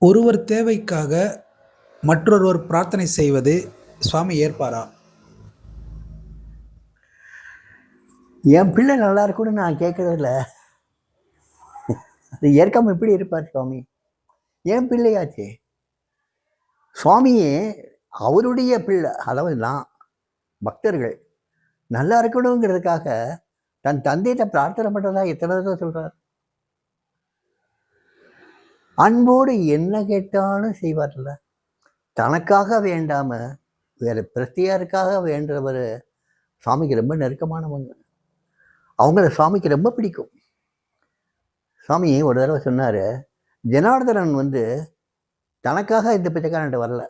ஒருவர் தேவைக்காக மற்றொருவர் பிரார்த்தனை செய்வது சுவாமி ஏற்பாரா? என் பிள்ளை நல்லா இருக்கும்னு நான் கேட்கறதில்ல. அது ஏற்காம எப்படி இருப்பார் சுவாமி? என் பிள்ளையாச்சே. சுவாமியே அவருடைய பிள்ளை, அதாவது நான் பக்தர்கள் நல்லா இருக்கணுங்கிறதுக்காக தன் தந்தையிட்ட பிரார்த்தனை பண்ணுறதா எத்தனை தடவை சொல்றார். அன்போடு என்ன கேட்டாலும் செய்வார்ல. தனக்காக வேண்டாம வேற பிரத்தியாருக்காக வேண்டவர் சுவாமிக்கு ரொம்ப நெருக்கமானவங்க. அவங்கள சுவாமிக்கு ரொம்ப பிடிக்கும். சுவாமி ஒரு தடவை சொன்னார், ஜனார்தனன் தனக்காக இந்த பிச்சைக்காரன்ட்ட வரல,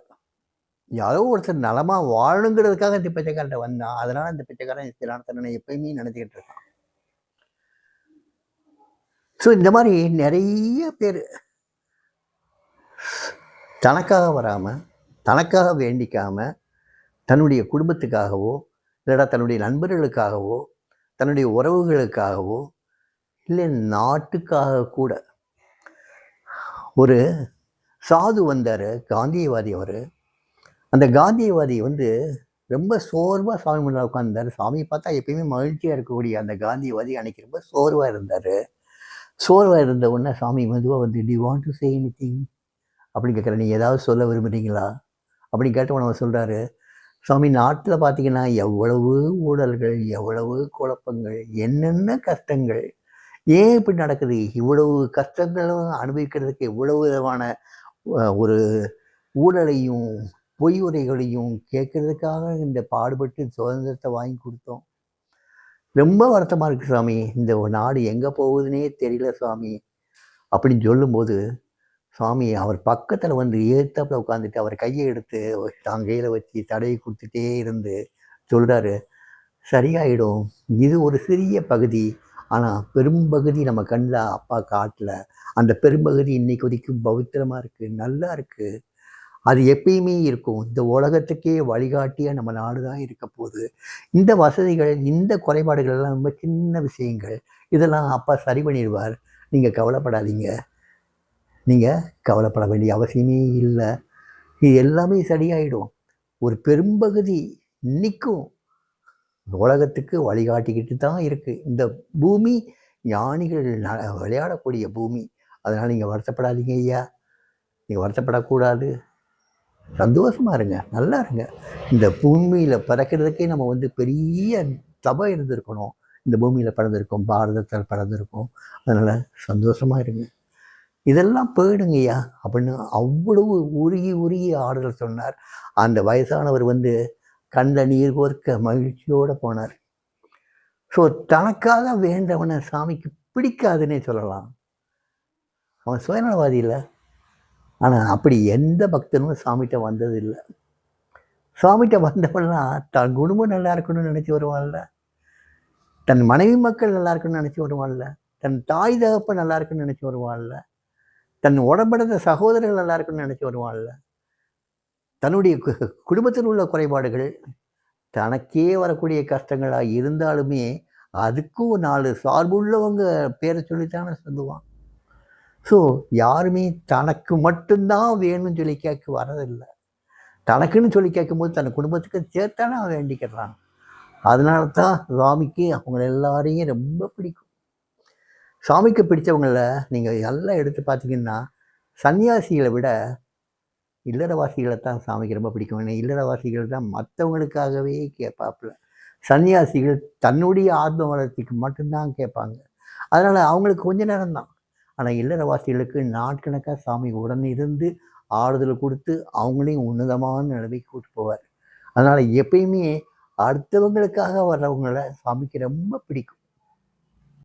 யாரோ ஒருத்தர் நலமாக வாழணுங்கிறதுக்காக இந்த பிச்சைக்காரன்ட்ட வந்தான். அதனால இந்த பிச்சைக்காரன் ஜனார்தனனை எப்பயுமே நினைச்சுக்கிட்டு இருக்கான். ஸோ இந்த மாதிரி நிறைய பேர் தனக்காக வராமல், தனக்காக வேண்டிக்காமல், தன்னுடைய குடும்பத்துக்காகவோ இல்லைடா தன்னுடைய நண்பர்களுக்காகவோ தன்னுடைய உறவுகளுக்காகவோ இல்லை நாட்டுக்காக கூட. ஒரு சாது வந்தார், காந்தியவாதி. அவர் அந்த காந்தியவாதி ரொம்ப சோர்வாக சாமி முன்னாடி உட்கார்ந்தார். சாமியை பார்த்தா எப்பயுமே மகிழ்ச்சியாக இருக்கக்கூடிய அந்த காந்தியவாதி அன்னைக்கு ரொம்ப சோர்வாக இருந்தார். சோர்வாக இருந்த உடனே சாமி மெதுவாக do want to say anything அப்படின்னு கேட்குறேன், நீங்கள் ஏதாவது சொல்ல விரும்புகிறீங்களா அப்படின்னு கேட்டவன் அவர் சொல்கிறாரு, சாமி நாட்டில் பார்த்தீங்கன்னா எவ்வளவு ஊழல்கள், எவ்வளவு குழப்பங்கள், என்னென்ன கஷ்டங்கள், ஏன் இப்படி நடக்குது, இவ்வளவு கஷ்டங்களும் அனுபவிக்கிறதுக்கு இவ்வளவு விதமான ஒரு ஊழலையும் பொய் உரைகளையும் கேட்கறதுக்காக இந்த பாடுபட்டு சுதந்திரத்தை வாங்கி கொடுத்தோம். ரொம்ப வருத்தமாக இருக்குது சாமி, இந்த நாடு எங்கே போகுதுன்னே தெரியல சாமி அப்படின்னு சொல்லும்போது, சாமி அவர் பக்கத்தில் ஏத்தாப்புல உட்காந்துட்டு அவர் கையை எடுத்து தான் கையில் வச்சு தடவி கொடுத்துட்டே இருந்து சொல்கிறாரு, சரியாயிடும், இது ஒரு சிறிய பகுதி, ஆனால் பெரும்பகுதி நம்ம கண்ணில் அப்பா காட்டல, அந்த பெரும்பகுதி இன்னைக்கு வரைக்கும் பவித்திரமாக இருக்குது, நல்லா இருக்குது, அது எப்பயுமே இருக்கும், இந்த உலகத்துக்கே வழிகாட்டியாக நம்ம நாடு தான் இருக்க போகுது, இந்த வசதிகள் இந்த குறைபாடுகள் எல்லாம் ரொம்ப சின்ன விஷயங்கள், இதெல்லாம் அப்பா சரி பண்ணிடுவார், நீங்கள் கவலைப்படாதீங்க, நீங்கள் கவலைப்பட வேண்டிய அவசியமே இல்லை, இது எல்லாமே சரியாயிடும், ஒரு பெரும்பகுதி இன்னைக்கும் உலகத்துக்கு வழிகாட்டிக்கிட்டு தான் இருக்குது, இந்த பூமி ஞானிகள் விளையாடக்கூடிய பூமி, அதனால் நீங்கள் வருத்தப்படாதீங்க ஐயா, நீங்கள் வருத்தப்படக்கூடாது, சந்தோஷமாக இருங்க, நல்லா இருங்க, இந்த பூமியில் பிறக்கிறதுக்கே நம்ம பெரிய தபம் இருந்திருக்கணும், இந்த பூமியில் பிறந்திருக்கோம், பாரதத்தில் பிறந்திருக்கோம், அதனால் சந்தோஷமாக இருங்க, இதெல்லாம் போயிடுங்கய்யா அப்படின்னு அவ்வளவு உருகி உருகி ஆறுதல் சொன்னார். அந்த வயசானவர் கண்ட நீர் கோர்க்க மகிழ்ச்சியோடு போனார். ஸோ தனக்காக வேண்டவனை சாமிக்கு பிடிக்காதுன்னே சொல்லலாம். அவன் சுயநலவாதி இல்லை, ஆனால் அப்படி எந்த பக்தனும் சாமிகிட்ட வந்ததில்லை. சாமிகிட்ட வந்தவன்லாம் தன் குடும்பம் நல்லா இருக்கணும்னு நினச்சி வருவான்ல, தன் மனைவி மக்கள் நல்லா இருக்கணும்னு நினச்சி வருவான்ல, தன் தாய் தகப்ப நல்லா இருக்குன்னு நினச்சி வருவான்ல, தன் உடம்படுத்த சகோதரர்கள் நல்லா இருக்குன்னு நினச்சி வருவான்ல, தன்னுடைய குடும்பத்தில் உள்ள குறைபாடுகள் தனக்கே வரக்கூடிய கஷ்டங்களாக இருந்தாலுமே அதுக்கும் 4 சார்புள்ளவங்க பேரை சொல்லித்தானே சொல்லுவான். ஸோ யாருமே தனக்கு மட்டும்தான் வேணும்னு சொல்லி கேட்க வரதில்லை, தனக்குன்னு சொல்லி கேட்கும்போது தன் குடும்பத்துக்கு சேர்த்தானே அவன் வேண்டிக்கிறான். அதனால தான் சுவாமிக்கு அவங்கள எல்லாரையும் ரொம்ப பிடிக்கும். சாமிக்கு பிடிச்சவங்கள நீங்கள் எல்லாம் எடுத்து பார்த்தீங்கன்னா சன்னியாசிகளை விட இல்லறவாசிகளை தான் சாமிக்கு ரொம்ப பிடிக்கும். ஏன்னா இல்லறவாசிகள் தான் மற்றவங்களுக்காகவே கேட்பாப்புல, சன்னியாசிகள் தன்னுடைய ஆத்ம வளர்ச்சிக்கு மட்டும்தான் கேட்பாங்க, அதனால் அவங்களுக்கு கொஞ்ச நேரம் தான். ஆனால் இல்லறவாசிகளுக்கு நாட்கணக்காக சாமி உடனே இருந்து ஆறுதல் கொடுத்து அவங்களையும் உன்னதமான நிலைமைக்கு கூட்டு போவார். அதனால் எப்பயுமே அடுத்தவங்களுக்காக வர்றவங்கள சாமிக்கு ரொம்ப பிடிக்கும்.